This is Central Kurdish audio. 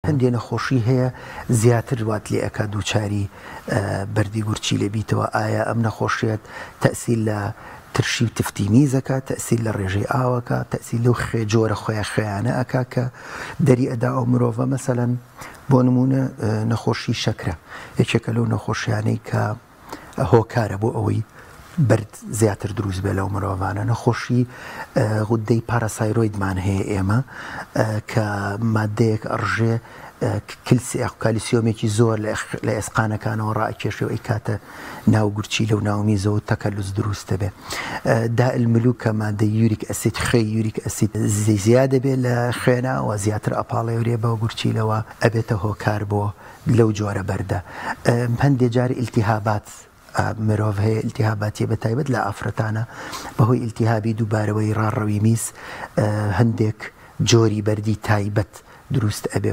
هەندێک نەخۆشی هەیە زیاتر وات لێ ئەکا دووچاری بەردی گورچی لێ بیتەوە. ئایا ئەم نەخۆشیێت تەئسیل لە ترشی و تفتی میزەکە، تەئسیل لە ڕێژەی ئاوەکە، تەئسیل لەو جۆرە خۆیانە ئەکا کە دەری ئەدا ئەو مرۆڤە. مەسەلەن بۆ نمونە نەخۆشی شەکرە یەکێکە لەو نەخۆشیانەی کە هۆکارە بۆ ئەوەی بەرد زیاتر دروست بێ لەو مرۆڤانە. نەخۆشی غودەی پاراسایرۆیدمان هەیە ئێمە کە مادەیەک ئەڕژێ کالیسیۆمێکی زۆر لە ئێسقانەکانەوە ڕائکێشێ و ئەی کاتە ناو گورچی لەو ناومیزەوە تەکەلوس دروست دەبێ. دائلملو کە مادەی یوریک ئەسید خێ یوریک ئەسید زیادە بێت لە خوێنەوە زیاتر ئەپاڵێورێ بە گورچیلەوە ئەبێتە هۆکار بۆ لەو جۆرە بەردە. هەندێک جار ئیلتیهابات مرۆڤ هەیە ئیلتیهاباتی بە تایبەت لە ئافرەتانە بەهۆی ئیلتیهابی دووبارەوەی ڕاڕەوی میز هەندێک جۆری بەردی تایبەت دروست ئەبێ